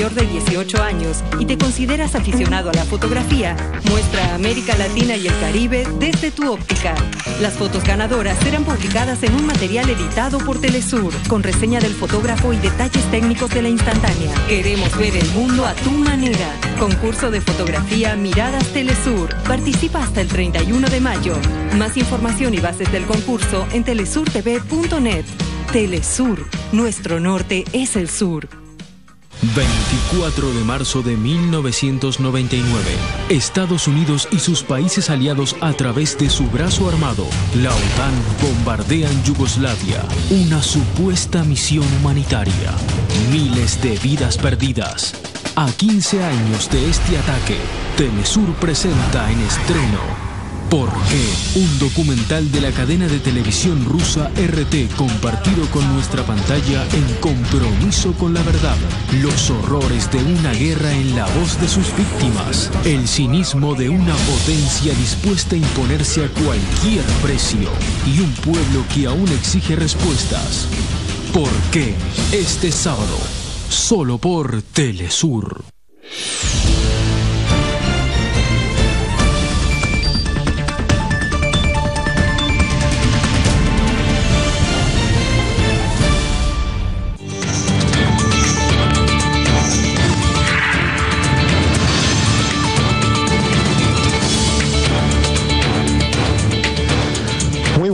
de 18 años y te consideras aficionado a la fotografía, muestra a América Latina y el Caribe desde tu óptica. Las fotos ganadoras serán publicadas en un material editado por Telesur, con reseña del fotógrafo y detalles técnicos de la instantánea. Queremos ver el mundo a tu manera. Concurso de fotografía Miradas Telesur. Participa hasta el 31 de mayo. Más información y bases del concurso en telesurtv.net. Telesur, nuestro norte es el sur. 24 de marzo de 1999. Estados Unidos y sus países aliados a través de su brazo armado, la OTAN, bombardean Yugoslavia. Una supuesta misión humanitaria. Miles de vidas perdidas. A 15 años de este ataque, Telesur presenta en estreno ¿Por qué? Un documental de la cadena de televisión rusa RT compartido con nuestra pantalla en compromiso con la verdad. Los horrores de una guerra en la voz de sus víctimas. El cinismo de una potencia dispuesta a imponerse a cualquier precio. Y un pueblo que aún exige respuestas. ¿Por qué? Este sábado, solo por Telesur.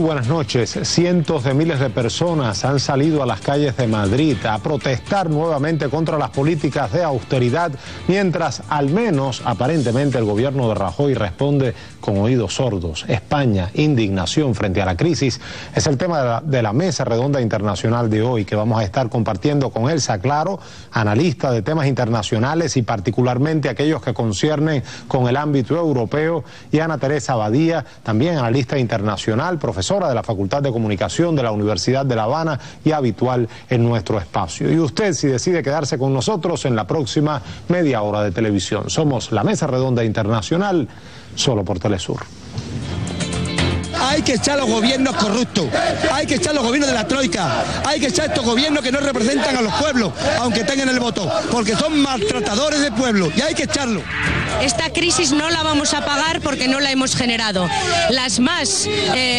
Buenas noches. Cientos de miles de personas han salido a las calles de Madrid a protestar nuevamente contra las políticas de austeridad, mientras al menos aparentemente el gobierno de Rajoy responde con oídos sordos. España, indignación frente a la crisis, es el tema de la mesa redonda internacional de hoy, que vamos a estar compartiendo con Elsa Claro, analista de temas internacionales y particularmente aquellos que conciernen con el ámbito europeo, y Ana Teresa Badía, también analista internacional, profesora de la Facultad de Comunicación de la Universidad de La Habana y habitual en nuestro espacio. Y usted, si decide quedarse con nosotros en la próxima media hora de televisión. Somos la Mesa Redonda Internacional, solo por Telesur. Hay que echar a los gobiernos corruptos, hay que echar a los gobiernos de la troika, hay que echar a estos gobiernos que no representan a los pueblos, aunque tengan el voto, porque son maltratadores del pueblo y hay que echarlo. Esta crisis no la vamos a pagar porque no la hemos generado. Las más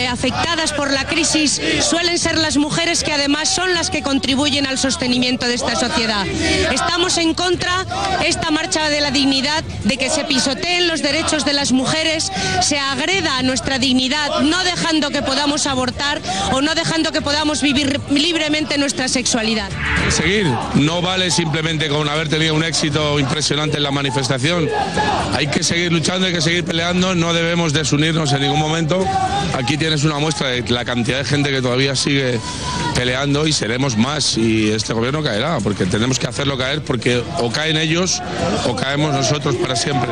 afectadas por la crisis suelen ser las mujeres, que además son las que contribuyen al sostenimiento de esta sociedad. Estamos en contra esta marcha de la dignidad, de que se pisoteen los derechos de las mujeres, se agreda nuestra dignidad, no dejando que podamos abortar o no dejando que podamos vivir libremente nuestra sexualidad. Seguir, no vale simplemente con haber tenido un éxito impresionante en la manifestación. Hay que seguir luchando, hay que seguir peleando, no debemos desunirnos en ningún momento. Aquí tienes una muestra de la cantidad de gente que todavía sigue peleando, y seremos más, y este gobierno caerá, porque tenemos que hacerlo caer, porque o caen ellos o caemos nosotros para siempre.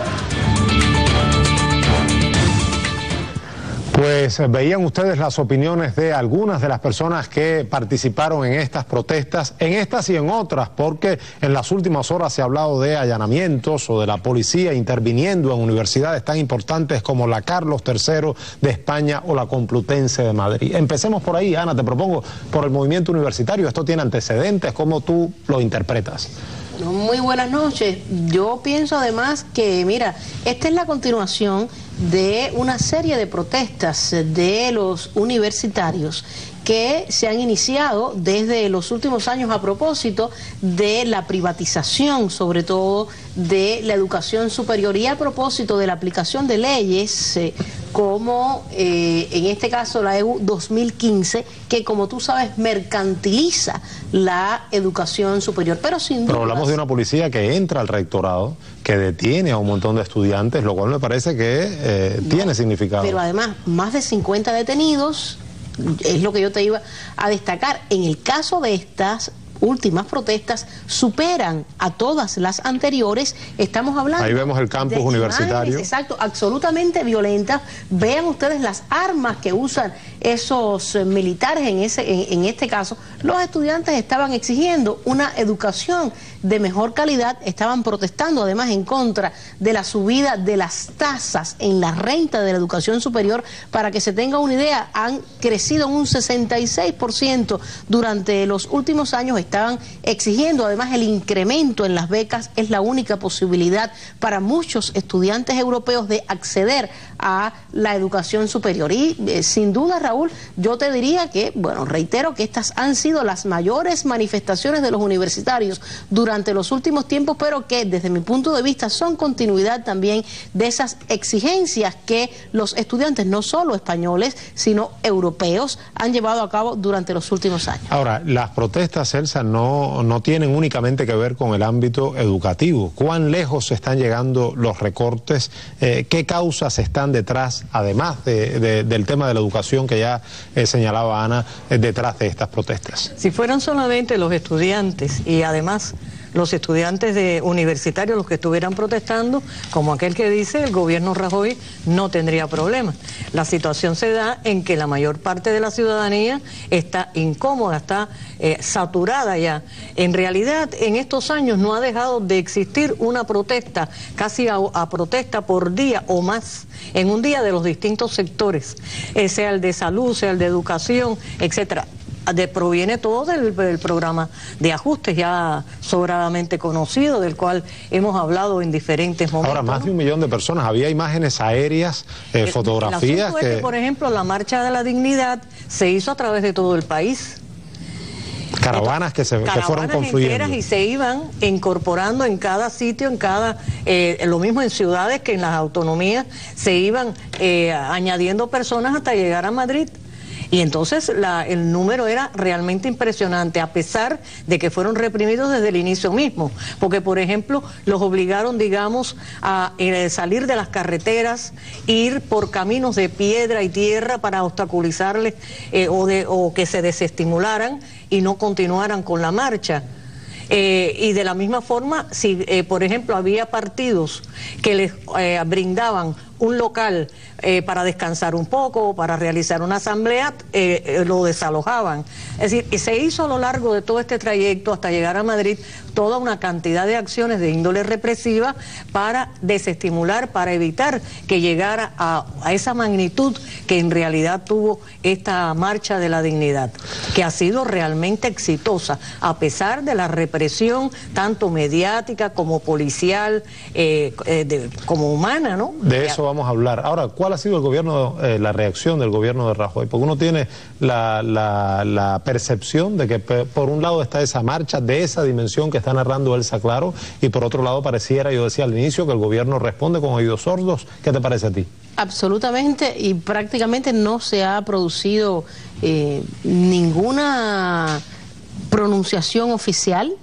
Pues veían ustedes las opiniones de algunas de las personas que participaron en estas protestas, en estas y en otras, porque en las últimas horas se ha hablado de allanamientos o de la policía interviniendo en universidades tan importantes como la Carlos III de España o la Complutense de Madrid. Empecemos por ahí, Ana, te propongo, por el movimiento universitario. ¿Esto tiene antecedentes? ¿Cómo tú lo interpretas? Muy buenas noches. Yo pienso además que, mira, esta es la continuación de una serie de protestas de los universitarios que se han iniciado desde los últimos años a propósito de la privatización, sobre todo de la educación superior, y a propósito de la aplicación de leyes como en este caso la EU 2015, que como tú sabes mercantiliza la educación superior. Pero sin duda... Pero hablamos de una policía que entra al rectorado, que detiene a un montón de estudiantes, lo cual me parece que tiene significado. Pero además, más de 50 detenidos, es lo que yo te iba a destacar. En el caso de estas últimas protestas, superan a todas las anteriores. Estamos hablando... Ahí vemos el campus universitario. Exacto, absolutamente violentas. Vean ustedes las armas que usan esos militares en este caso. Los estudiantes estaban exigiendo una educación de mejor calidad, estaban protestando además en contra de la subida de las tasas en la renta de la educación superior. Para que se tenga una idea, han crecido en un 66% durante los últimos años. estaban exigiendo además el incremento en las becas. Es la única posibilidad para muchos estudiantes europeos de acceder a la educación superior. Y sin duda, Raúl, yo te diría que, bueno, reitero que estas han sido las mayores manifestaciones de los universitarios durante los últimos tiempos, pero que desde mi punto de vista son continuidad también de esas exigencias que los estudiantes, no solo españoles, sino europeos, han llevado a cabo durante los últimos años. Ahora, las protestas, Elsa, no tienen únicamente que ver con el ámbito educativo. ¿Cuán lejos están llegando los recortes? ¿Qué causas están detrás, además del tema de la educación que ya señalaba Ana, detrás de estas protestas? Si fueran solamente los estudiantes y además los estudiantes universitarios los que estuvieran protestando, como aquel que dice, el gobierno Rajoy no tendría problemas. La situación se da en que la mayor parte de la ciudadanía está incómoda, está saturada ya. En realidad, en estos años no ha dejado de existir una protesta, casi a protesta por día o más, en un día de los distintos sectores, sea el de salud, sea el de educación, etcétera. Proviene todo del programa de ajustes ya sobradamente conocido, del cual hemos hablado en diferentes momentos. Ahora, más de 1 millón de personas, había imágenes aéreas, fotografías. El asunto es que, por ejemplo, la Marcha de la Dignidad se hizo a través de todo el país. Caravanas que fueron confluyendo. Y se iban incorporando en cada sitio, en cada, lo mismo en ciudades que en las autonomías, se iban añadiendo personas hasta llegar a Madrid. Y entonces el número era realmente impresionante, a pesar de que fueron reprimidos desde el inicio mismo, porque por ejemplo los obligaron, digamos, a salir de las carreteras, ir por caminos de piedra y tierra para obstaculizarles o que se desestimularan y no continuaran con la marcha. Y de la misma forma, si por ejemplo había partidos que les brindaban un local para descansar un poco o para realizar una asamblea, lo desalojaban. Es decir, y se hizo a lo largo de todo este trayecto hasta llegar a Madrid toda una cantidad de acciones de índole represiva para desestimular, para evitar que llegara a esa magnitud que en realidad tuvo esta Marcha de la Dignidad, que ha sido realmente exitosa, a pesar de la represión tanto mediática como policial, como humana, ¿no? De eso vamos a hablar. Ahora, ¿cuál ha sido la reacción del gobierno de Rajoy? Porque uno tiene la percepción de que por un lado está esa marcha de esa dimensión que está narrando Elsa Claro, y por otro lado pareciera, yo decía al inicio, que el gobierno responde con oídos sordos. ¿Qué te parece a ti? Absolutamente, y prácticamente no se ha producido ninguna pronunciación oficial.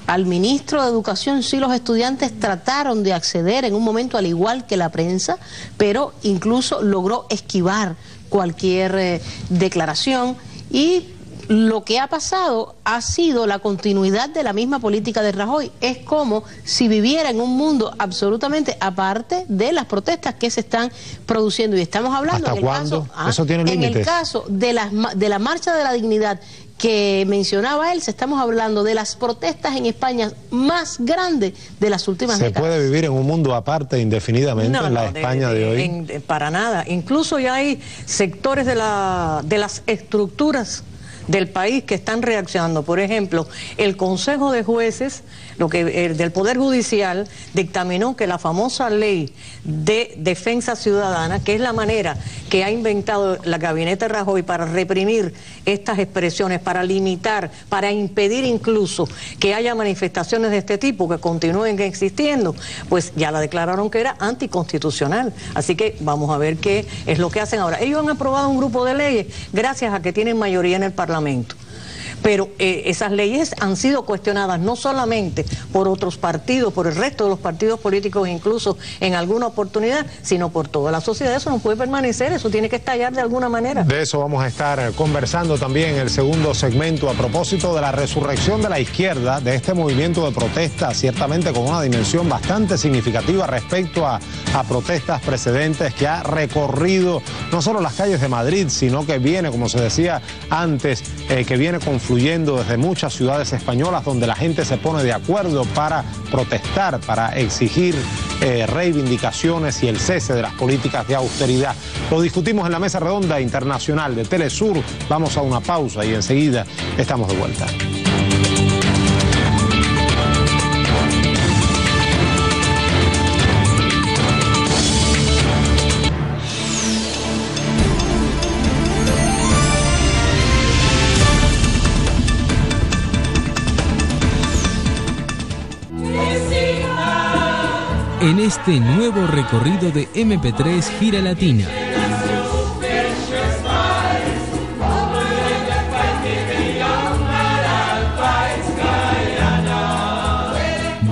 Al ministro de Educación sí los estudiantes trataron de acceder en un momento, al igual que la prensa, pero incluso logró esquivar cualquier declaración, y lo que ha pasado ha sido la continuidad de la misma política de Rajoy. Es como si viviera en un mundo absolutamente aparte de las protestas que se están produciendo, y estamos hablando ¿hasta cuándo? ¿Eso tiene límites? En el caso de la Marcha de la Dignidad que mencionaba él, estamos hablando de las protestas en España más grandes de las últimas décadas. ¿Se puede vivir en un mundo aparte indefinidamente en la España de hoy? Para nada. Incluso ya hay sectores de las estructuras del país que están reaccionando. Por ejemplo, el Consejo de Jueces del Poder Judicial dictaminó que la famosa ley de defensa ciudadana, que es la manera que ha inventado la gabinete Rajoy para reprimir estas expresiones, para limitar, para impedir incluso que haya manifestaciones de este tipo que continúen existiendo, pues ya la declararon que era anticonstitucional. Así que vamos a ver qué es lo que hacen ahora. Ellos han aprobado un grupo de leyes gracias a que tienen mayoría en el Parlamento. Pero esas leyes han sido cuestionadas no solamente por otros partidos, por el resto de los partidos políticos, incluso en alguna oportunidad, sino por toda la sociedad. Eso no puede permanecer, eso tiene que estallar de alguna manera. De eso vamos a estar conversando también en el segundo segmento, a propósito de la resurrección de la izquierda, de este movimiento de protesta, ciertamente con una dimensión bastante significativa respecto a protestas precedentes, que ha recorrido no solo las calles de Madrid, sino que viene, como se decía antes, que viene confluyendo desde muchas ciudades españolas, donde la gente se pone de acuerdo para protestar, para exigir reivindicaciones y el cese de las políticas de austeridad. Lo discutimos en la mesa redonda internacional de Telesur. Vamos a una pausa y enseguida estamos de vuelta. en este nuevo recorrido de MP3 Gira Latina.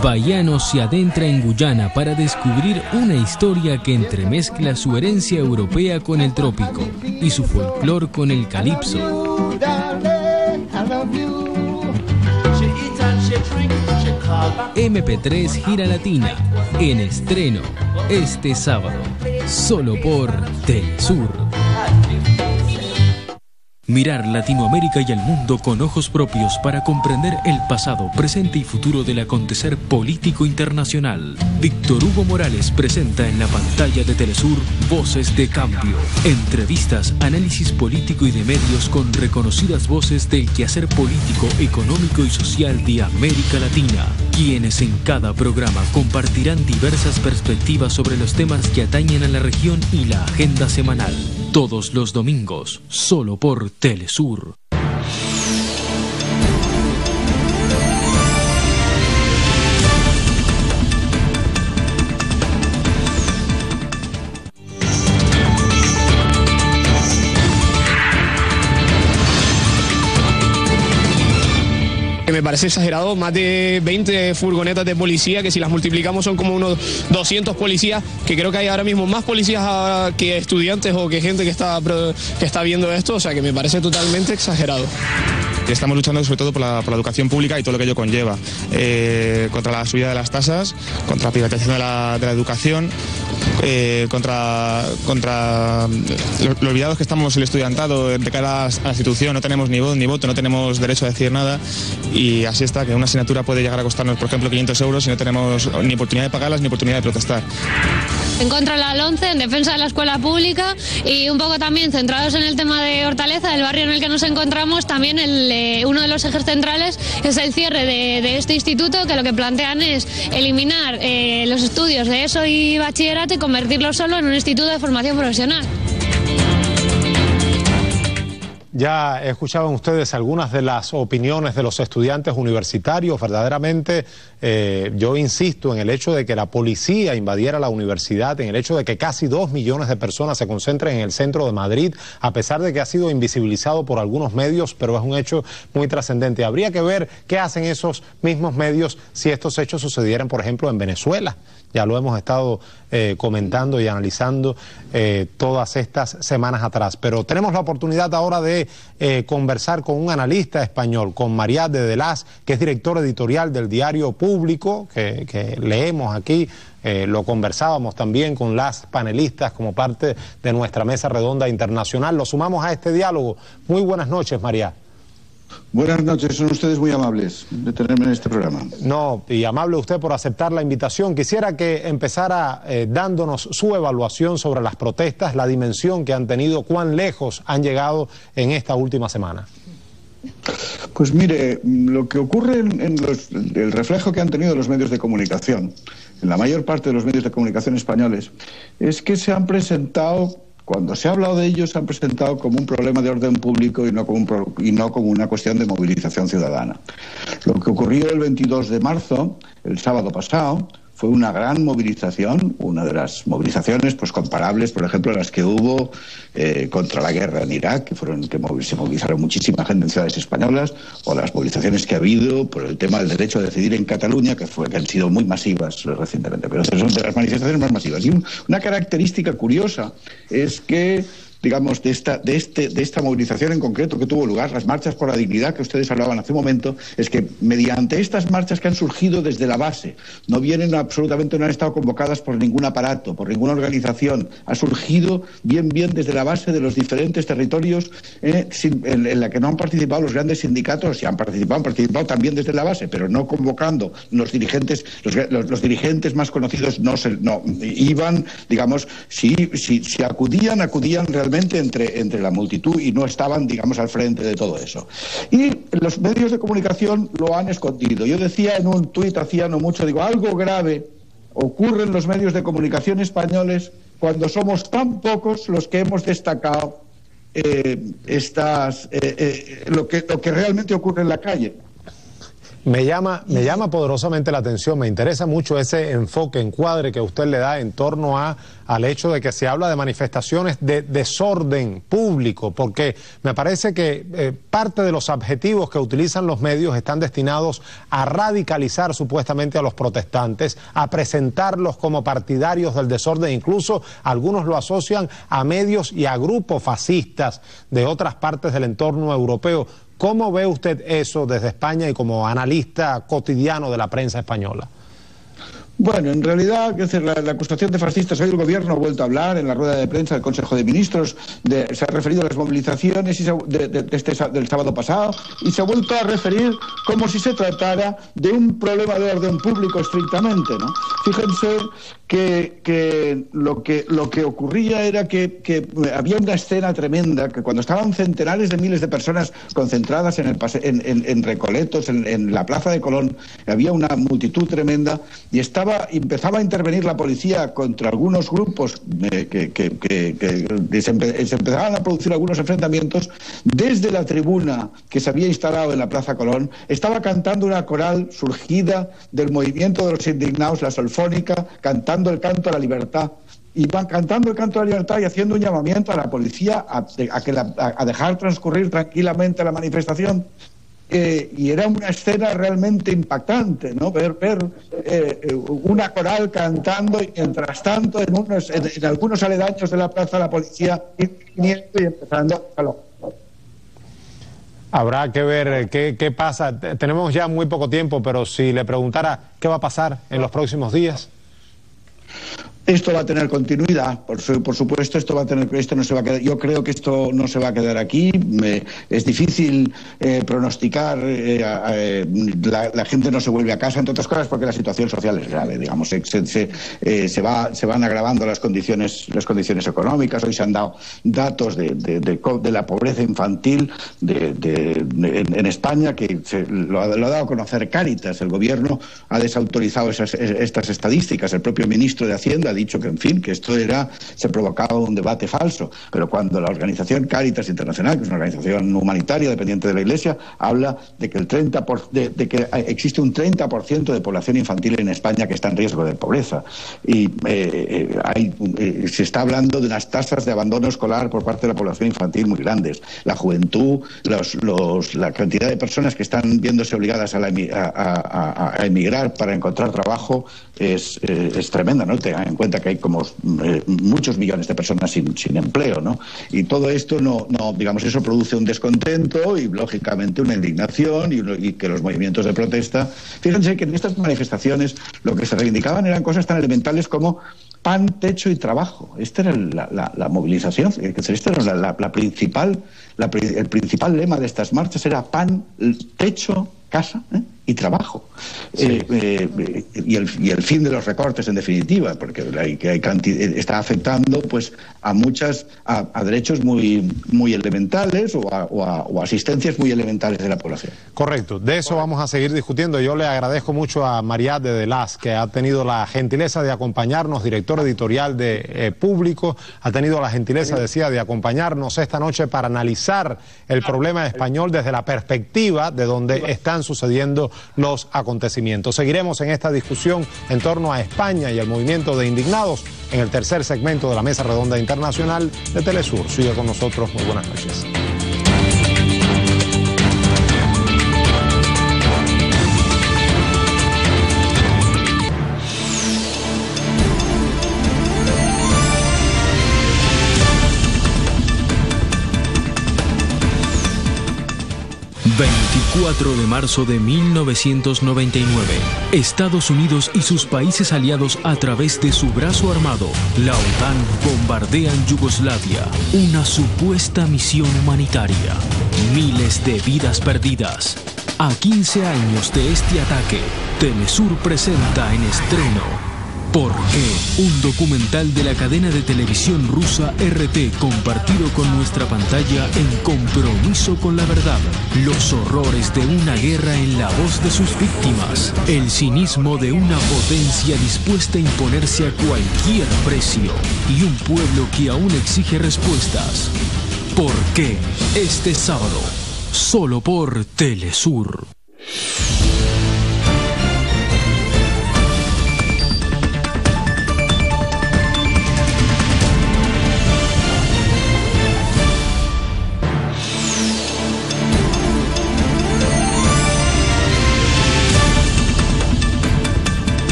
Bayano se adentra en Guyana para descubrir una historia que entremezcla su herencia europea con el trópico y su folclor con el calipso. MP3 Gira Latina, en estreno este sábado, solo por Telesur. Mirar Latinoamérica y al mundo con ojos propios para comprender el pasado, presente y futuro del acontecer político internacional. Víctor Hugo Morales presenta en la pantalla de Telesur Voces de Cambio. Entrevistas, análisis político y de medios con reconocidas voces del quehacer político, económico y social de América Latina, quienes en cada programa compartirán diversas perspectivas sobre los temas que atañen a la región y la agenda semanal. Todos los domingos, solo por Telesur. Me parece exagerado, más de 20 furgonetas de policía, que si las multiplicamos son como unos 200 policías, que creo que hay ahora mismo más policías que estudiantes o que gente que está viendo esto, o sea que me parece totalmente exagerado. Estamos luchando sobre todo por la educación pública y todo lo que ello conlleva, contra la subida de las tasas, contra la privatización de la educación, contra lo olvidados que estamos el estudiantado de cara a la institución. No tenemos ni voz ni voto, no tenemos derecho a decir nada, y así está, que una asignatura puede llegar a costarnos, por ejemplo, 500 euros y no tenemos ni oportunidad de pagarlas ni oportunidad de protestar. En contra de la LOMCE, en defensa de la escuela pública y un poco también centrados en el tema de Hortaleza, el barrio en el que nos encontramos. También uno de los ejes centrales es el cierre de este instituto, que lo que plantean es eliminar los estudios de ESO y bachillerato y convertirlo solo en un instituto de formación profesional. Ya escuchaban ustedes algunas de las opiniones de los estudiantes universitarios. Verdaderamente yo insisto en el hecho de que la policía invadiera la universidad, en el hecho de que casi 2 millones de personas se concentren en el centro de Madrid, a pesar de que ha sido invisibilizado por algunos medios, pero es un hecho muy trascendente. Habría que ver qué hacen esos mismos medios si estos hechos sucedieran, por ejemplo, en Venezuela. Ya lo hemos estado comentando y analizando todas estas semanas atrás. Pero tenemos la oportunidad ahora de conversar con un analista español, con Marià de Delaz, que es director editorial del Diario Público, que leemos aquí. Lo conversábamos también con las panelistas como parte de nuestra mesa redonda internacional. Lo sumamos a este diálogo. Muy buenas noches, Marià. Buenas noches, son ustedes muy amables de tenerme en este programa. No, y amable usted por aceptar la invitación. Quisiera que empezara dándonos su evaluación sobre las protestas, la dimensión que han tenido, cuán lejos han llegado en esta última semana. Pues mire, lo que ocurre el reflejo que han tenido los medios de comunicación, en la mayor parte de los medios de comunicación españoles, es que se han presentado... Cuando se ha hablado de ellos, se han presentado como un problema de orden público y no como una cuestión de movilización ciudadana. Lo que ocurrió el 22 de marzo, el sábado pasado, fue una gran movilización, una de las movilizaciones pues comparables, por ejemplo, a las que hubo contra la guerra en Irak, que se movilizaron muchísima gente en ciudades españolas, o las movilizaciones que ha habido por el tema del derecho a decidir en Cataluña, que han sido muy masivas recientemente, pero son de las manifestaciones más masivas. Y una característica curiosa es que, digamos, de esta movilización en concreto que tuvo lugar, las marchas por la dignidad que ustedes hablaban hace un momento, es que mediante estas marchas que han surgido desde la base, no han estado convocadas por ningún aparato, por ninguna organización, ha surgido bien desde la base de los diferentes territorios en la que no han participado los grandes sindicatos. Si han participado también desde la base, pero no convocando los dirigentes más conocidos, no iban, digamos, si acudían realmente entre la multitud y no estaban, digamos, al frente de todo eso. Y los medios de comunicación lo han escondido. Yo decía en un tuit hacía no mucho, digo, algo grave ocurre en los medios de comunicación españoles cuando somos tan pocos los que hemos destacado lo que realmente ocurre en la calle. Me llama poderosamente la atención, me interesa mucho ese encuadre que usted le da en torno al hecho de que se habla de manifestaciones de desorden público, porque me parece que parte de los adjetivos que utilizan los medios están destinados a radicalizar supuestamente a los protestantes, a presentarlos como partidarios del desorden, incluso algunos lo asocian a medios y a grupos fascistas de otras partes del entorno europeo. ¿Cómo ve usted eso desde España y como analista cotidiano de la prensa española? Bueno, en realidad, la acusación de fascistas, hoy el Gobierno ha vuelto a hablar en la rueda de prensa del Consejo de Ministros, se ha referido a las movilizaciones del sábado pasado, y se ha vuelto a referir como si se tratara de un problema de orden público estrictamente, ¿no? Fíjense que lo que ocurría era que había una escena tremenda, que cuando estaban centenares de miles de personas concentradas en Recoletos, en la Plaza de Colón, había una multitud tremenda, y empezaba a intervenir la policía contra algunos grupos se empezaban a producir algunos enfrentamientos. Desde la tribuna que se había instalado en la Plaza Colón estaba cantando una coral surgida del movimiento de los indignados, la Solfónica, cantando el canto a la libertad. Y van cantando el canto a la libertad y haciendo un llamamiento a la policía a dejar transcurrir tranquilamente la manifestación. Y era una escena realmente impactante, ¿no? Ver una coral cantando, y mientras tanto en algunos aledaños de la plaza la policía viniendo y empezando a calor. Habrá que ver qué pasa. Tenemos ya muy poco tiempo, pero si le preguntara qué va a pasar en los próximos días. Esto va a tener continuidad, por supuesto, esto no se va a quedar. Yo creo que esto no se va a quedar aquí. Es difícil pronosticar. La gente no se vuelve a casa, entre otras cosas, porque la situación social es grave. Digamos, se van agravando las condiciones económicas. Hoy se han dado datos de la pobreza infantil en España, que lo ha dado a conocer Cáritas. El Gobierno ha desautorizado estas estadísticas. El propio ministro de Hacienda ha dicho que, en fin, que esto se provocaba un debate falso, pero cuando la organización Cáritas Internacional, que es una organización humanitaria dependiente de la Iglesia, habla de que que existe un 30% de población infantil en España que está en riesgo de pobreza, y se está hablando de unas tasas de abandono escolar por parte de la población infantil muy grandes. La juventud, la cantidad de personas que están viéndose obligadas a emigrar para encontrar trabajo es tremenda, ¿no? Tengan en cuenta que hay como muchos millones de personas sin empleo, ¿no? Y todo esto digamos, eso produce un descontento y, lógicamente, una indignación y que los movimientos de protesta. Fíjense que en estas manifestaciones lo que se reivindicaban eran cosas tan elementales como pan, techo y trabajo. Esta era la movilización. Esta era el principal lema de estas marchas, era pan, techo, casa y trabajo. Sí. Y el fin de los recortes, en definitiva, porque está afectando pues a derechos muy elementales o a asistencias muy elementales de la población. Correcto, de eso vamos a seguir discutiendo. Yo le agradezco mucho a Mariade de Las, que ha tenido la gentileza de acompañarnos, director editorial de Público, ha tenido la gentileza, decía, de acompañarnos esta noche para analizar el problema español desde la perspectiva de donde están sucediendo los acontecimientos. Seguiremos en esta discusión en torno a España y el movimiento de indignados en el tercer segmento de la Mesa Redonda Internacional de Telesur. Sigue con nosotros, muy buenas noches. ...24 de marzo de 1999... Estados Unidos y sus países aliados a través de su brazo armado... la OTAN bombardean Yugoslavia... una supuesta misión humanitaria... miles de vidas perdidas... A 15 años de este ataque... Telesur presenta en estreno... ¿Por qué? Un documental de la cadena de televisión rusa RT compartido con nuestra pantalla en compromiso con la verdad. Los horrores de una guerra en la voz de sus víctimas. El cinismo de una potencia dispuesta a imponerse a cualquier precio. Y un pueblo que aún exige respuestas. ¿Por qué? Este sábado, solo por Telesur.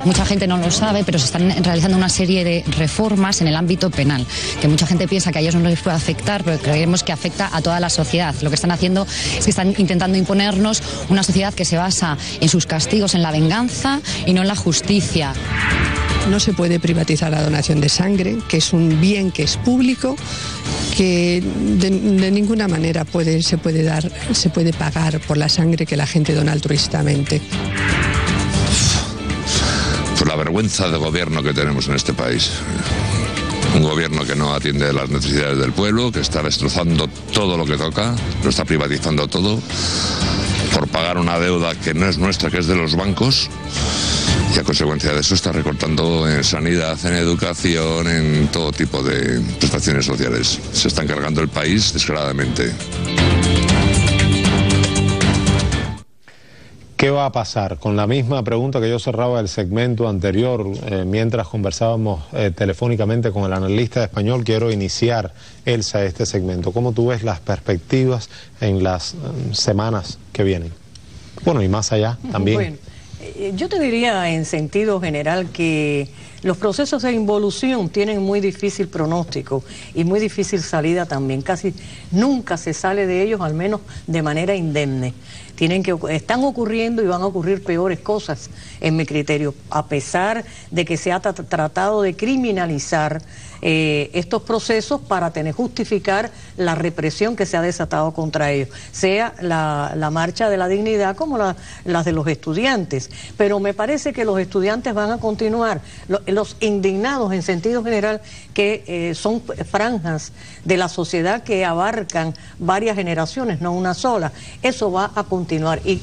mucha gente no lo sabe, pero se están realizando una serie de reformas en el ámbito penal, que mucha gente piensa que a ellos no les puede afectar, pero creemos que afecta a toda la sociedad. Lo que están haciendo es que están intentando imponernos una sociedad que se basa en sus castigos, en la venganza y no en la justicia. No se puede privatizar la donación de sangre, que es un bien que es público, que de ninguna manera se puede pagar por la sangre que la gente dona altruistamente. Por la vergüenza de gobierno que tenemos en este país. Un gobierno que no atiende las necesidades del pueblo, que está destrozando todo lo que toca, lo está privatizando todo, por pagar una deuda que no es nuestra, que es de los bancos. Y a consecuencia de eso está recortando en sanidad, en educación, en todo tipo de prestaciones sociales. Se está encargando el país descaradamente. ¿Qué va a pasar? Con la misma pregunta que yo cerraba el segmento anterior, mientras conversábamos telefónicamente con el analista español, quiero iniciar, Elsa, este segmento. ¿Cómo tú ves las perspectivas en las semanas que vienen? Bueno, y más allá también. Bueno, yo te diría en sentido general que los procesos de involución tienen muy difícil pronóstico y muy difícil salida también. Casi nunca se sale de ellos, al menos de manera indemne. Están ocurriendo y van a ocurrir peores cosas, en mi criterio, a pesar de que se ha tratado de criminalizar estos procesos para justificar la represión que se ha desatado contra ellos, sea la marcha de la dignidad como las de los estudiantes. Pero me parece que los estudiantes van a continuar, los indignados en sentido general, que son franjas de la sociedad que abarcan varias generaciones, no una sola. Eso va a continuar. Y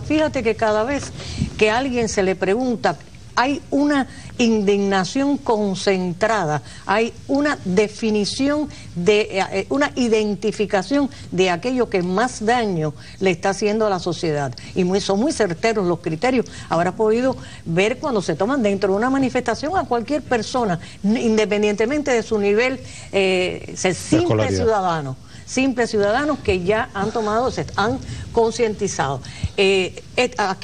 fíjate que cada vez que a alguien se le pregunta, hay una indignación concentrada, hay una definición, una identificación de aquello que más daño le está haciendo a la sociedad. Y son muy certeros los criterios. Habrás podido ver cuando se toman dentro de una manifestación a cualquier persona, independientemente de su nivel, simples ciudadanos que ya han tomado, se han concientizado.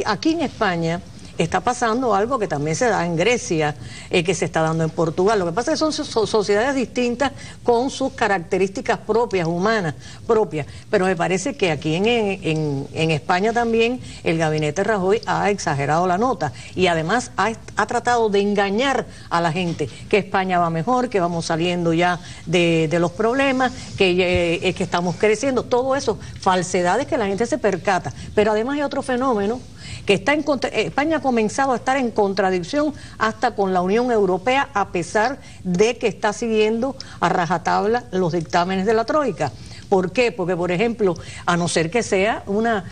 Aquí en España está pasando algo que también se da en Grecia, que se está dando en Portugal. Lo que pasa es que son sociedades distintas con sus características propias, humanas propias. Pero me parece que aquí en España también el gabinete Rajoy ha exagerado la nota y además ha tratado de engañar a la gente que España va mejor, que vamos saliendo ya de los problemas, que estamos creciendo. Todo eso, falsedades que la gente se percata. Pero además hay otro fenómeno que España ha comenzado a estar en contradicción hasta con la Unión Europea, a pesar de que está siguiendo a rajatabla los dictámenes de la Troika. ¿Por qué? Porque, por ejemplo, a no ser que sea una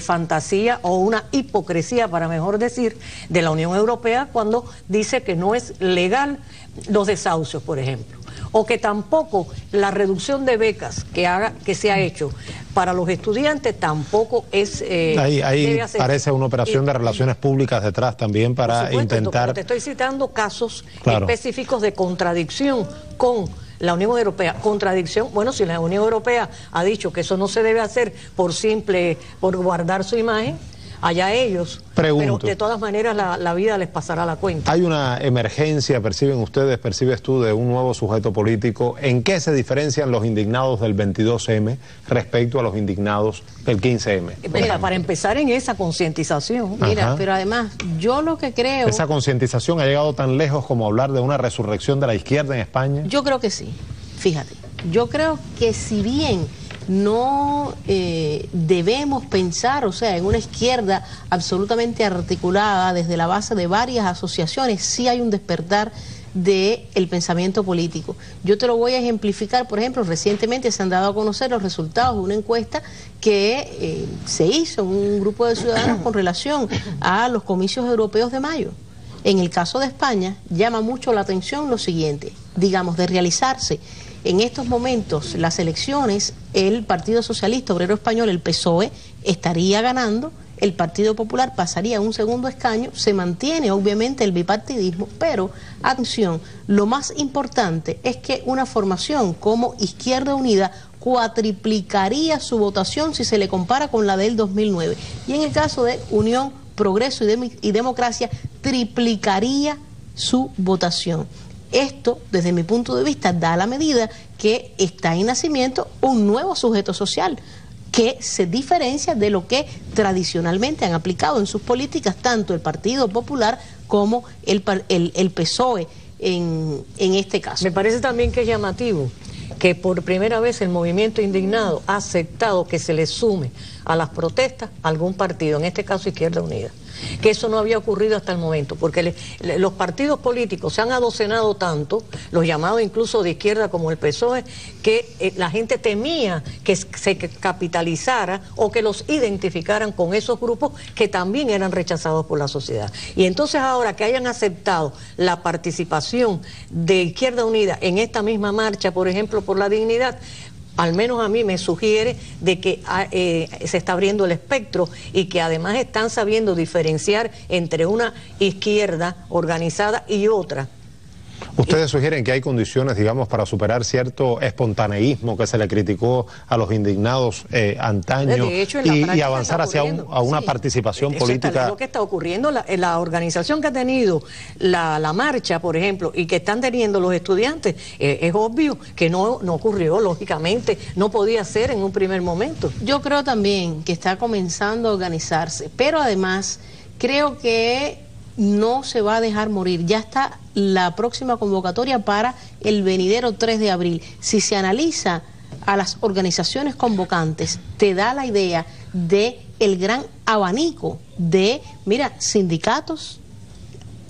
fantasía o una hipocresía, para mejor decir, de la Unión Europea cuando dice que no es legal los desahucios, por ejemplo, o que tampoco la reducción de becas que se ha hecho para los estudiantes tampoco es... ahí parece una operación de relaciones públicas detrás también para intentar... Te estoy citando casos específicos de contradicción con la Unión Europea. Contradicción, bueno, si la Unión Europea ha dicho que eso no se debe hacer por guardar su imagen, allá ellos. Pregunto. Pero de todas maneras la vida les pasará la cuenta. Hay una emergencia, perciben ustedes, percibes tú, de un nuevo sujeto político. ¿En qué se diferencian los indignados del 22M respecto a los indignados del 15M? Mira, para empezar en esa concientización. Mira, pero además yo lo que creo... ¿Esa concientización ha llegado tan lejos como hablar de una resurrección de la izquierda en España? Yo creo que sí. Fíjate, yo creo que si bien no debemos pensar, o sea, en una izquierda absolutamente articulada desde la base de varias asociaciones, sí hay un despertar del pensamiento político. Yo te lo voy a ejemplificar. Por ejemplo, recientemente se han dado a conocer los resultados de una encuesta que se hizo en un grupo de ciudadanos con relación a los comicios europeos de mayo. En el caso de España, llama mucho la atención lo siguiente, digamos, de realizarse en estos momentos las elecciones, el Partido Socialista Obrero Español, el PSOE, estaría ganando, el Partido Popular pasaría a un segundo escaño, se mantiene obviamente el bipartidismo, pero, atención, lo más importante es que una formación como Izquierda Unida cuatriplicaría su votación si se le compara con la del 2009. Y en el caso de Unión Progreso y Democracia triplicaría su votación. Esto, desde mi punto de vista, da la medida que está en nacimiento un nuevo sujeto social que se diferencia de lo que tradicionalmente han aplicado en sus políticas tanto el Partido Popular como el PSOE en este caso. Me parece también que es llamativo que por primera vez el movimiento indignado ha aceptado que se le sume a las protestas algún partido, en este caso Izquierda Unida, que eso no había ocurrido hasta el momento, porque los partidos políticos se han adocenado tanto, los llamados incluso de izquierda como el PSOE, que la gente temía que se capitalizara o que los identificaran con esos grupos que también eran rechazados por la sociedad. Y entonces ahora que hayan aceptado la participación de Izquierda Unida en esta misma marcha, por ejemplo, por la dignidad, al menos a mí me sugiere de que se está abriendo el espectro y que además están sabiendo diferenciar entre una izquierda organizada y otra. ¿Ustedes sugieren que hay condiciones, digamos, para superar cierto espontaneísmo que se le criticó a los indignados antaño y avanzar hacia una participación política? Es lo que está ocurriendo. La organización que ha tenido la marcha, por ejemplo, y que están teniendo los estudiantes, es obvio que no ocurrió, lógicamente, no podía ser en un primer momento. Yo creo también que está comenzando a organizarse, pero además creo que no se va a dejar morir. Ya está la próxima convocatoria para el venidero 3 de abril. Si se analiza a las organizaciones convocantes, te da la idea de el gran abanico de, mira, sindicatos,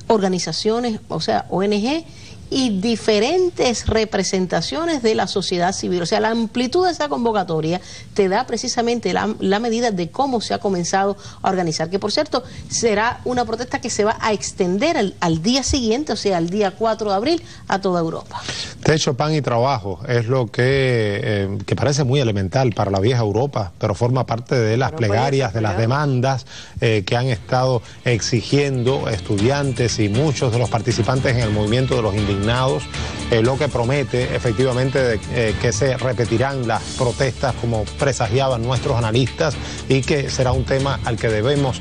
organizaciones, o sea, ONG, y diferentes representaciones de la sociedad civil. O sea, la amplitud de esa convocatoria te da precisamente la medida de cómo se ha comenzado a organizar, que por cierto será una protesta que se va a extender al día siguiente, o sea, al día 4 de abril, a toda Europa. Techo, pan y trabajo es lo que parece muy elemental para la vieja Europa, pero forma parte de las plegarias, de las demandas que han estado exigiendo estudiantes y muchos de los participantes en el movimiento de los indignados, lo que promete efectivamente que se repetirán las protestas como presagiaban nuestros analistas y que será un tema al que debemos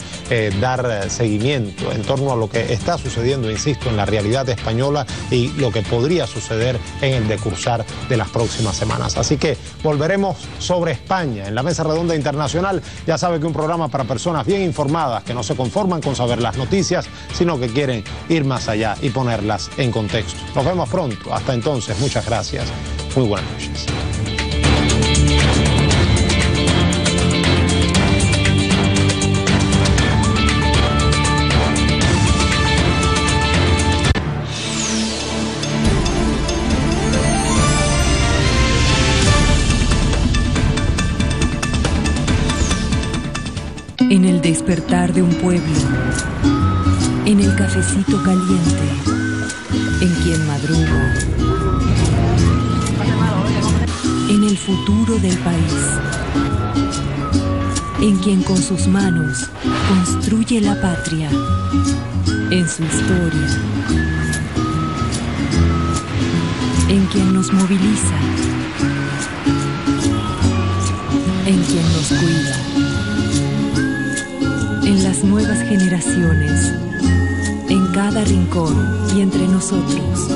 dar seguimiento en torno a lo que está sucediendo, insisto, en la realidad española y lo que podría suceder en el decursar de las próximas semanas. Así que volveremos sobre España en la Mesa Redonda Internacional. Ya sabe que un programa para personas bien informadas que no se conforman con saber las noticias, sino que quieren ir más allá y ponerlas en contexto. Nos vemos pronto. Hasta entonces, muchas gracias. Muy buenas noches. En el despertar de un pueblo, en el cafecito caliente, en quien madruga, en el futuro del país, en quien con sus manos construye la patria, en su historia, en quien nos moviliza, en quien nos cuida. En las nuevas generaciones, en cada rincón y entre nosotros,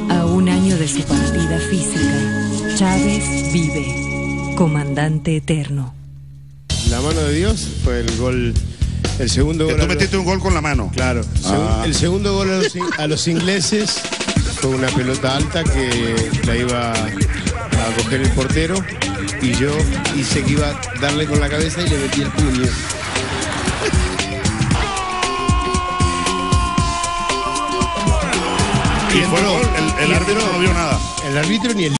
a un año de su partida física, Chávez vive, comandante eterno. La mano de Dios fue el gol, el segundo gol. Tú metiste un gol con la mano. Claro, el segundo gol a los ingleses fue una pelota alta que la iba a coger el portero y yo hice que iba a darle con la cabeza y le metí el puño. Y el árbitro no vio nada. El árbitro ni el